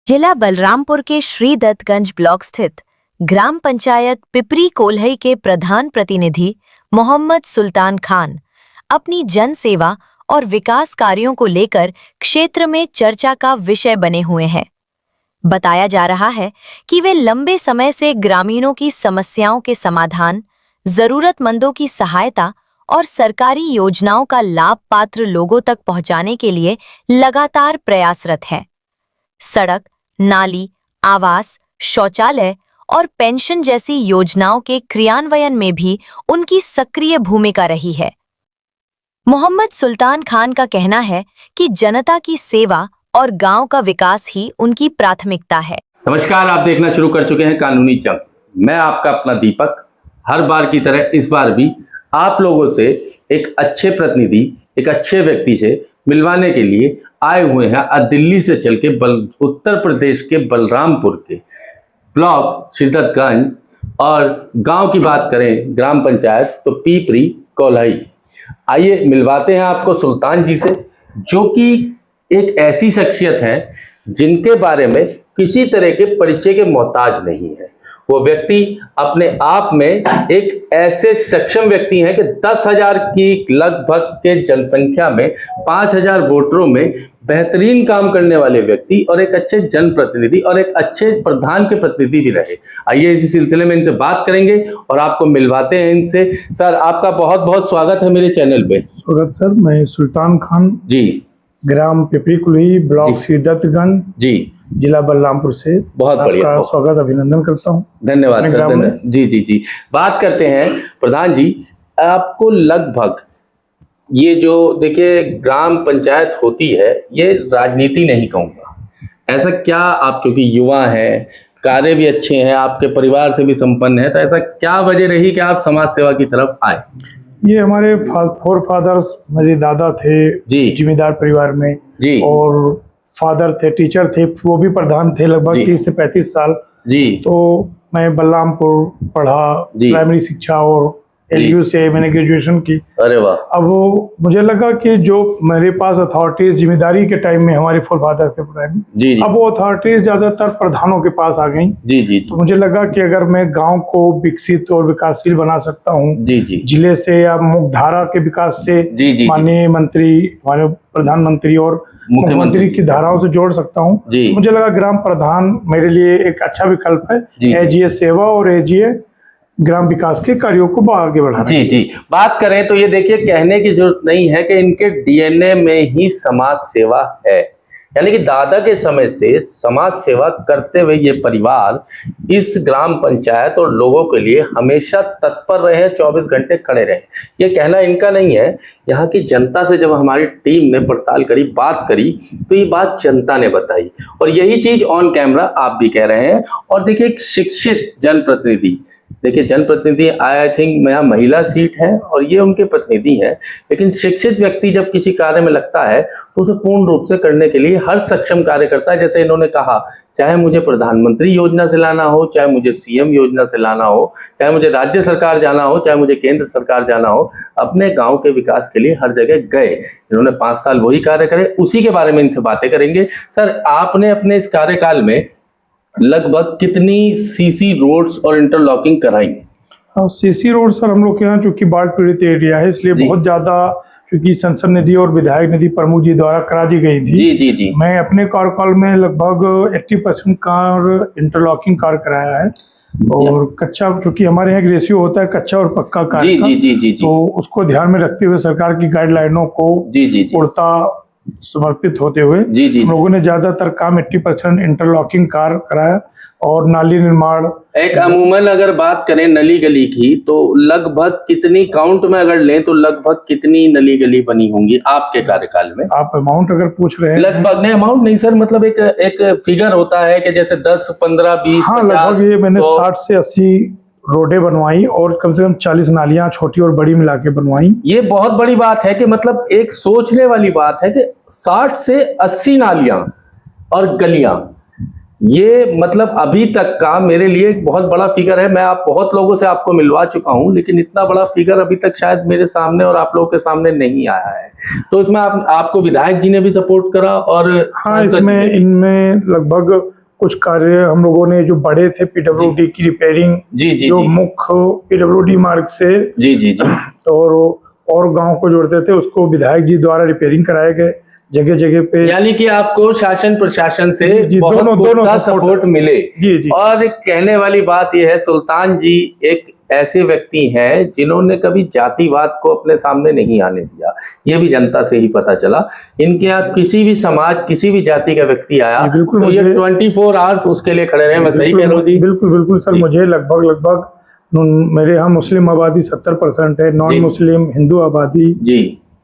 जिला बलरामपुर के श्रीदत्तगंज ब्लॉक स्थित ग्राम पंचायत पिपरी कोल्हई के प्रधान प्रतिनिधि मोहम्मद सुल्तान खान अपनी जन सेवा और विकास कार्यों को लेकर क्षेत्र में चर्चा का विषय बने हुए हैं। बताया जा रहा है कि वे लंबे समय से ग्रामीणों की समस्याओं के समाधान, जरूरतमंदों की सहायता और सरकारी योजनाओं का लाभ पात्र लोगों तक पहुंचाने के लिए लगातार प्रयासरत हैं। सड़क, नाली, आवास, शौचालय और पेंशन जैसी योजनाओं के क्रियान्वयन में भी उनकी सक्रिय भूमिका रही है। मोहम्मद सुल्तान खान का कहना है कि जनता की सेवा और गांव का विकास ही उनकी प्राथमिकता है। नमस्कार, आप देखना शुरू कर चुके हैं कानूनी जंग। मैं आपका अपना दीपक, हर बार की तरह इस बार भी आप लोगों से एक अच्छे प्रतिनिधि, एक अच्छे व्यक्ति से मिलवाने के लिए आए हुए हैं। दिल्ली से चल के उत्तर प्रदेश के बलरामपुर के ब्लॉक श्रीदत्तगंज और गांव की बात करें ग्राम पंचायत तो पिपरी कोल्हई। आइए मिलवाते हैं आपको सुल्तान जी से, जो कि एक ऐसी शख्सियत है जिनके बारे में किसी तरह के परिचय के मोहताज नहीं है। वो व्यक्ति अपने आप में एक ऐसे सक्षम व्यक्ति हैं कि 10,000 की लगभग के जनसंख्या में 5,000 वोटरों में बेहतरीन काम करने वाले व्यक्ति और एक अच्छे जनप्रतिनिधि और एक अच्छे प्रधान के प्रतिनिधि भी रहे। आइए इसी सिलसिले में इनसे बात करेंगे और आपको मिलवाते हैं इनसे। सर, आपका बहुत बहुत स्वागत है मेरे चैनल पे। स्वागत सर। मैं सुल्तान खान जी, ग्राम पिपरी कोल्हई, ब्लॉक श्रीदत्तगंज जी, जिला बलरामपुर से बहुत बढ़िया आपका स्वागत, अभिनंदन करता हूँ। धन्यवाद सर, धन्यवाद। जी। बात करते हैं प्रधान जी, आपको लगभग ये जो देखिए ग्राम पंचायत होती है, ये राजनीति नहीं कहूँगा, ऐसा क्या आप, क्योंकि युवा हैं, कार्य भी अच्छे हैं, आपके परिवार से भी संपन्न है, तो ऐसा क्या वजह रही कि आप समाज सेवा की तरफ आए? ये हमारे फोर फादर्स, मेरे दादा थे जी जिम्मेदार परिवार में जी, और फादर थे, टीचर थे, वो भी प्रधान थे लगभग 30 से 35 साल जी। तो मैं बलरामपुर पढ़ा, प्राइमरी शिक्षा, और एलयू से मैंने ग्रेजुएशन की। अरे वाह। अब वो मुझे लगा कि जो मेरे पास अथॉरिटीज जिम्मेदारी के टाइम में हमारे फोर फादर के प्राइम जी, अब वो अथॉरिटीज ज्यादातर प्रधानों के पास आ गई जी। तो मुझे लगा कि अगर मैं गांव को विकसित और विकासशील बना सकता हूँ जिले से या मुख्यधारा के विकास से माननीय मंत्री, हमारे प्रधानमंत्री और मुख्यमंत्री की धाराओं से जोड़ सकता हूँ, तो मुझे लगा ग्राम प्रधान मेरे लिए एक अच्छा विकल्प है। एजीए सेवा और एजीए ग्राम विकास के कार्यों को आगे बढ़ाना। जी। बात करें तो ये देखिए, कहने की जरूरत नहीं है कि इनके डीएनए में ही समाज सेवा है, यानी कि दादा के समय से समाज सेवा करते हुए ये परिवार इस ग्राम पंचायत और लोगों के लिए हमेशा तत्पर रहे, 24 घंटे खड़े रहे। ये कहना इनका नहीं है। यहाँ की जनता से जब हमारी टीम ने पड़ताल करी, बात करी, तो ये बात जनता ने बताई और यही चीज ऑन कैमरा आप भी कह रहे हैं। और देखिए, एक शिक्षित जनप्रतिनिधि, देखिए जनप्रतिनिधि आई थिंक यहाँ महिला सीट है और ये उनके प्रतिनिधि हैं, लेकिन शिक्षित व्यक्ति जब किसी कार्य में लगता है तो उसे पूर्ण रूप से करने के लिए हर सक्षम कार्य करता है। जैसे इन्होंने कहा, चाहे मुझे प्रधानमंत्री योजना से लाना हो, चाहे मुझे सीएम योजना से लाना हो, चाहे मुझे राज्य सरकार जाना हो, चाहे मुझे केंद्र सरकार जाना हो, अपने गांव के विकास के लिए हर जगह गए। इन्होंने 5 साल वही कार्य करे, उसी के बारे में इनसे बातें करेंगे। सर, आपने अपने इस कार्यकाल में लगभग कितनी सीसी रोड्स और इंटरलॉकिंग कराई? सीसी रोड सर, हम लोग के यहाँ चूंकि बाढ़ पीड़ित एरिया है, इसलिए बहुत ज्यादा चूंकि संसद निधि और विधायक निधि प्रमुख जी द्वारा करा दी गई थी। जी। मैं अपने कार्यकाल में लगभग 80% कार इंटरलॉकिंग कार्य कराया है। और कच्चा, चूंकि हमारे यहाँ रेशियो होता है कच्चा और पक्का कार्य का, तो उसको ध्यान में रखते हुए सरकार की गाइडलाइनों को पूर्णता समर्पित होते हुए हम लोगों ने ज्यादातर काम 80% इंटरलॉकिंग कार्य कराया। और नाली निर्माण, एक अमूमन अगर बात करें नली गली की, तो लगभग कितनी, काउंट में अगर लें तो लगभग कितनी नली गली बनी होंगी आपके कार्यकाल में? आप अमाउंट अगर पूछ रहे हैं? लगभग नहीं, अमाउंट नहीं सर, मतलब एक फिगर होता है कि जैसे 10, 15, 20, हाँ, लगभग ये मैंने 60 से 80 रोडें बनवाई और कम से कम 40 नालियां छोटी और बड़ी मिला के बनवाई। ये बहुत बड़ी बात है कि मतलब एक सोचने वाली बात है कि 60 से 80 नालियां और गलियां, ये मतलब अभी तक का मेरे लिए एक बहुत बड़ा फिगर है। मैं बहुत लोगों से आपको मिलवा चुका हूं, लेकिन इतना बड़ा फिगर अभी तक शायद मेरे सामने और आप लोगों के सामने नहीं आया है। तो इसमें आपको विधायक जी ने भी सपोर्ट करा और हाँ, इसमें इनमें लगभग कुछ कार्य हम लोगों ने जो बड़े थे पीडब्ल्यूडी की रिपेयरिंग, जो मुख्य पीडब्ल्यूडी मार्ग से और गांव को जोड़ते थे उसको विधायक जी द्वारा रिपेयरिंग कराए गए जगह जगह पे। यानी कि आपको शासन प्रशासन से दोनों सपोर्ट मिले। और कहने वाली बात यह है, सुल्तान जी एक ऐसे व्यक्ति हैं जिन्होंने कभी जातिवाद को अपने सामने नहीं आने दिया। ये भी जनता से ही पता चला। इनके यहाँ किसी भी समाज, किसी भी जाति का व्यक्ति आया तो ये 24 आवर्स उसके लिए खड़े रहे। मैं सही कह रहा हूँ जी? बिल्कुल बिल्कुल सर। मुझे लगभग मेरे यहाँ मुस्लिम आबादी 70% है, नॉन मुस्लिम हिंदू आबादी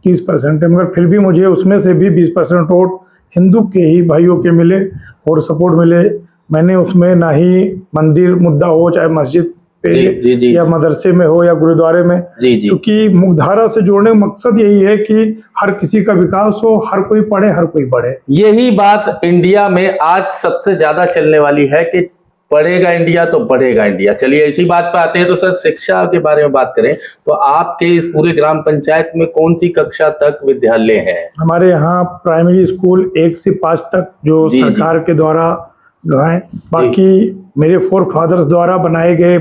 30% है, मगर फिर भी मुझे उसमें से भी 20% वोट हिंदू के ही भाइयों के मिले और सपोर्ट मिले। मैंने उसमें ना ही मंदिर मुद्दा हो, चाहे मस्जिद पे या मदरसे में हो या गुरुद्वारे में, क्योंकि मुख्यधारा से जोड़ने का मकसद यही है कि हर किसी का विकास हो, हर कोई पढ़े, हर कोई बढ़े। यही बात इंडिया में आज सबसे ज्यादा चलने वाली है कि पढ़ेगा इंडिया तो बढ़ेगा इंडिया। चलिए इसी बात पे आते हैं। तो सर शिक्षा के बारे में बात करें तो आपके इस पूरे ग्राम पंचायत में कौन सी कक्षा तक विद्यालय है? हमारे यहाँ प्राइमरी स्कूल 1 से 5 तक जो सरकार के द्वारा है, बाकी मेरे फोर फादर्स द्वारा बनाए गए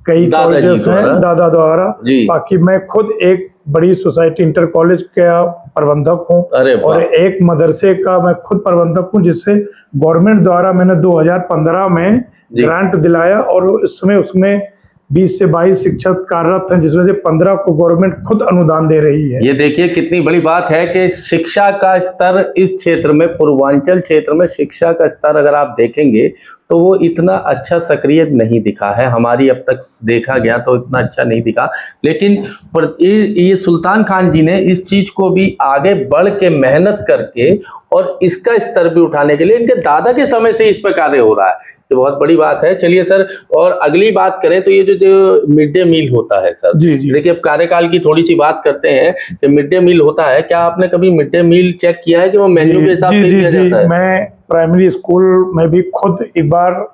कई कॉलेजेस हैं दादा द्वारा। बाकी मैं खुद एक बड़ी सोसाइटी इंटर कॉलेज का प्रबंधक हूँ और एक मदरसे का मैं खुद प्रबंधक हूँ, जिससे गवर्नमेंट द्वारा मैंने 2015 में ग्रांट दिलाया और इस समय उसमें 20 से 22 शिक्षक कार्यरत हैं, जिसमें से 15 को गवर्नमेंट खुद अनुदान दे रही है। ये देखिए कितनी बड़ी बात है कि शिक्षा का स्तर इस क्षेत्र में, पूर्वांचल क्षेत्र में शिक्षा का स्तर अगर आप देखेंगे तो वो इतना अच्छा सक्रिय नहीं दिखा है। हमारी अब तक देखा गया तो इतना अच्छा नहीं दिखा, लेकिन ये सुल्तान खान जी ने इस चीज को भी आगे बढ़ के मेहनत करके और इसका स्तर भी उठाने के लिए इनके दादा के समय से इस पर कार्य हो रहा है। ये बहुत बड़ी बात है। चलिए सर, और अगली बात करें तो ये जो मिड डे मील होता है सर, देखिए अब कार्यकाल की थोड़ी सी बात करते हैं कि मिड डे मील होता है, क्या आपने कभी मिड डे मील चेक किया है कि वो मेन्यू के हिसाब से किया जाता है? मैं प्राइमरी स्कूल में भी खुद एक बार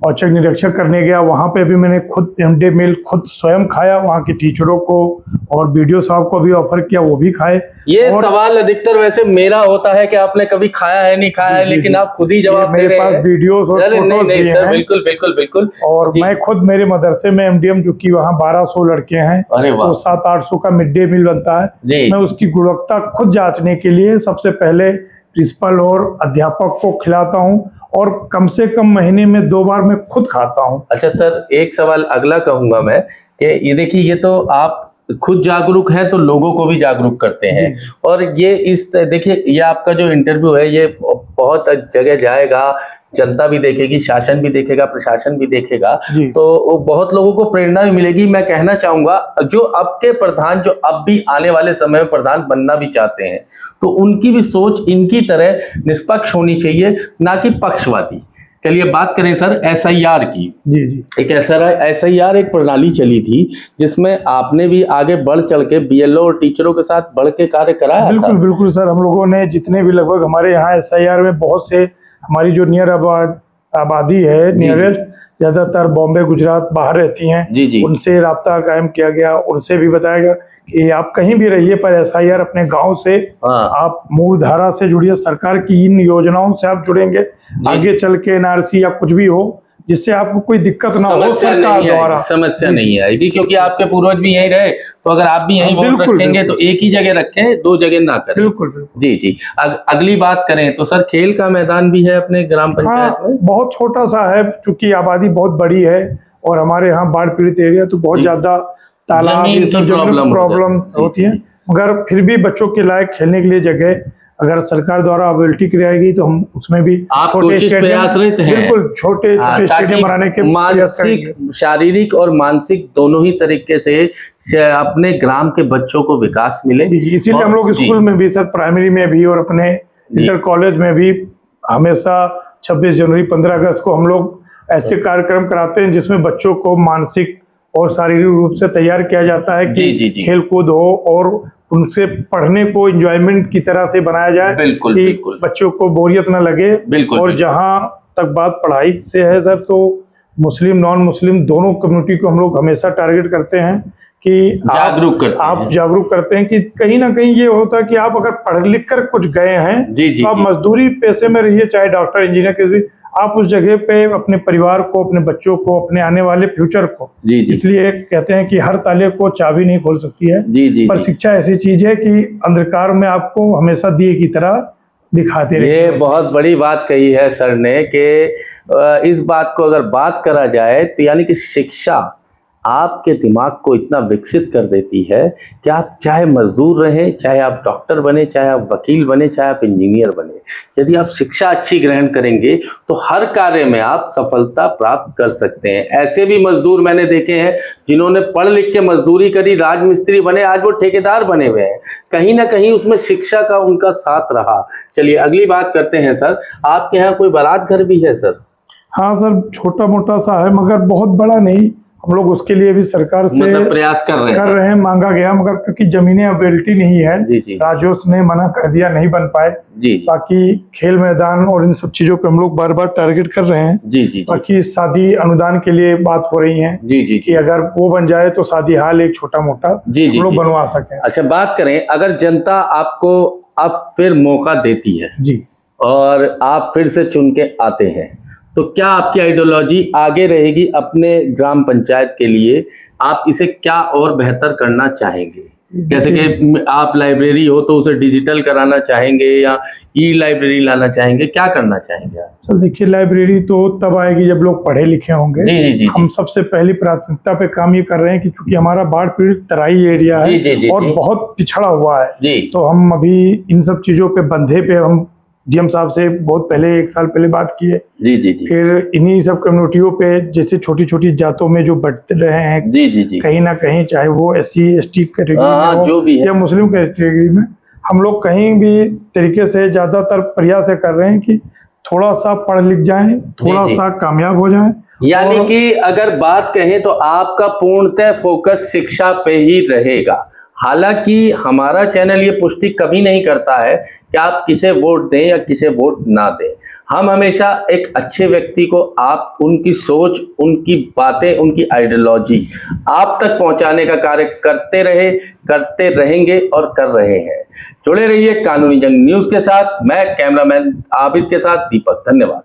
औचक निरीक्षण करने गया, वहाँ पे भी मैंने खुद मिड डे मील खुद स्वयं खाया, वहाँ के टीचरों को और बीडीओ साहब को भी ऑफर किया, वो भी खाए। ये सवाल अधिकतर वैसे मेरा होता है कि आपने कभी खाया है नहीं खाया है, लेकिन आप खुद ही जवाब दे रहे हैं। मेरे पास वीडियोस और फोटोज भी हैं। बिल्कुल बिल्कुल बिल्कुल। और मैं खुद मेरे मदरसे में एमडीएम, जो कि वहाँ 1200 लड़के हैं, तो 700-800 का मिड डे मील बनता है। मैं उसकी गुणवत्ता खुद जांचने के लिए सबसे पहले प्रिंसिपल और अध्यापक को खिलाता हूँ और कम से कम महीने में 2 बार मैं खुद खाता हूँ। अच्छा सर, एक सवाल अगला कहूंगा मैं कि ये देखिए, ये तो आप खुद जागरूक हैं तो लोगों को भी जागरूक करते हैं, और ये इस देखिए ये आपका जो इंटरव्यू है ये बहुत जगह जाएगा, जनता भी देखेगी, शासन भी देखेगा, प्रशासन भी देखेगा, तो बहुत लोगों को प्रेरणा भी मिलेगी। मैं कहना चाहूंगा जो अब के प्रधान, जो अब भी आने वाले समय में प्रधान बनना भी चाहते हैं, तो उनकी भी सोच इनकी तरह निष्पक्ष होनी चाहिए, ना कि पक्षवादी। चलिए बात करें सर एसआईआर की। एक एसआईआर एक प्रणाली चली थी जिसमें आपने भी आगे बढ़ चढ़ के बीएलओ और टीचरों के साथ बढ़ के कार्य कराया। बिल्कुल बिल्कुल सर, हम लोगों ने जितने भी लगभग हमारे यहाँ एसआईआर में बहुत से हमारी जो नियर आबादी है, नियरेस्ट ज्यादातर बॉम्बे गुजरात बाहर रहती हैं, उनसे राब्ता कायम किया गया, उनसे भी बताया गया कि आप कहीं भी रहिए पर एसआईआर अपने गांव से आप मूल धारा से जुड़िए, सरकार की इन योजनाओं से आप जुड़ेंगे, आगे चल के एनआरसी या कुछ भी हो जिससे आपको कोई दिक्कत ना हो, सरकार द्वारा समस्या नहीं आएगी, क्योंकि आपके पूर्वज भी यहीं रहे, तो अगर आप भी यहीं वोट रखेंगे तो एक ही जगह रखें, 2 जगह ना करें। बिल्कुल जी। अगली बात करें तो सर खेल का मैदान भी है अपने ग्राम पंचायत में? बहुत छोटा सा है, चूंकि आबादी बहुत बड़ी है और हमारे यहाँ बाढ़ पीड़ित एरिया, तो बहुत ज्यादा तालाब प्रॉब्लम होती है, मगर फिर भी बच्चों के लायक खेलने के लिए जगह अगर सरकार द्वारा अवेलेबिलिटी कराएगी तो हम उसमें भी छोटे स्टेडियम बनाने के मानसिक, शारीरिक और मानसिक दोनों ही तरीके से अपने ग्राम के बच्चों को विकास मिले। इसीलिए हम लोग स्कूल में भी सर, प्राइमरी में भी और अपने इंटर कॉलेज में भी हमेशा 26 जनवरी 15 अगस्त को हम लोग ऐसे कार्यक्रम कराते हैं जिसमें बच्चों को मानसिक और शारीरिक रूप से तैयार किया जाता है कि खेल कूद हो और उनसे पढ़ने को एंजॉयमेंट की तरह से बनाया जाए, कि बच्चों को बोरियत न लगे। और जहां तक बात पढ़ाई से है सर, तो मुस्लिम नॉन मुस्लिम दोनों कम्युनिटी को हम लोग हमेशा टारगेट करते हैं कि आप जागरूक करते हैं कि कहीं ना कहीं ये होता है कि आप अगर पढ़ लिख कर कुछ गए हैं तो आप मजदूरी पेशे में रहिए, चाहे डॉक्टर इंजीनियर के भी, आप उस जगह पे अपने परिवार को, अपने बच्चों को, अपने आने वाले फ्यूचर को, इसलिए कहते हैं कि हर ताले को चाबी नहीं खोल सकती है, पर शिक्षा ऐसी चीज है कि अंधकार में आपको हमेशा दिए की तरह दिखाते रहे। ये बहुत बड़ी बात कही है सर ने कि इस बात को अगर बात करा जाए तो यानी कि शिक्षा आपके दिमाग को इतना विकसित कर देती है कि आप चाहे मजदूर रहें, चाहे आप डॉक्टर बने, चाहे आप वकील बने, चाहे आप इंजीनियर बने, यदि आप शिक्षा अच्छी ग्रहण करेंगे तो हर कार्य में आप सफलता प्राप्त कर सकते हैं। ऐसे भी मजदूर मैंने देखे हैं जिन्होंने पढ़ लिख के मजदूरी करी, राजमिस्त्री बने, आज वो ठेकेदार बने हुए हैं। कहीं ना कहीं उसमें शिक्षा का उनका साथ रहा। चलिए अगली बात करते हैं सर, आपके यहाँ कोई बारात घर भी है सर? हाँ सर, छोटा मोटा सा है मगर बहुत बड़ा नहीं। हम लोग उसके लिए भी सरकार से मतलब प्रयास कर रहे हैं, मांगा गया, मगर क्योंकि जमीनें अवेलेबिलिटी नहीं है, राजोस ने मना कर दिया, नहीं बन पाए। बाकी खेल मैदान और इन सब चीजों पे हम लोग बार बार टारगेट कर रहे हैं। बाकी शादी अनुदान के लिए बात हो रही है कि अगर वो बन जाए तो शादी हाल एक छोटा मोटा हम लोग बनवा सकें। अच्छा, बात करें अगर जनता आपको अब फिर मौका देती है और आप फिर से चुन के आते हैं, तो क्या आपकी आइडियोलॉजी आगे रहेगी अपने ग्राम पंचायत के लिए? आप इसे क्या और बेहतर करना चाहेंगे? जैसे कि आप लाइब्रेरी हो तो उसे डिजिटल कराना चाहेंगे या ई लाइब्रेरी लाना चाहेंगे, क्या करना चाहेंगे आप? सर देखिए, लाइब्रेरी तो तब आएगी जब लोग पढ़े लिखे होंगे। हम सबसे पहली प्राथमिकता पे काम ये कर रहे हैं कि चूंकि हमारा बाढ़ पीड़ित तराई एरिया है और बहुत पिछड़ा हुआ है, तो हम अभी इन सब चीजों पे बंधे पे हम डीएम साहब से बहुत पहले 1 साल पहले बात की है। फिर इन्हीं सब कम्युनिटियों पे जैसे छोटी छोटी जातों में जो बढ़ रहे हैं, कहीं ना कहीं चाहे वो SC ST कैटेगरी में या मुस्लिम कैटेगरी में, हम लोग कहीं भी तरीके से ज्यादातर प्रयास कर रहे हैं कि थोड़ा सा पढ़ लिख जाएं, थोड़ा सा कामयाब हो जाएं। यानी कि अगर बात कहें तो आपका पूर्णतः फोकस शिक्षा पे ही रहेगा। हालांकि हमारा चैनल ये पुष्टि कभी नहीं करता है कि आप किसे वोट दें या किसे वोट ना दें। हम हमेशा एक अच्छे व्यक्ति को आप उनकी सोच, उनकी बातें, उनकी आइडियोलॉजी आप तक पहुंचाने का कार्य करते रहेंगे और कर रहे हैं। जुड़े रहिए कानूनी जंग न्यूज़ के साथ। मैं कैमरामैन आबिद के साथ दीपक। धन्यवाद।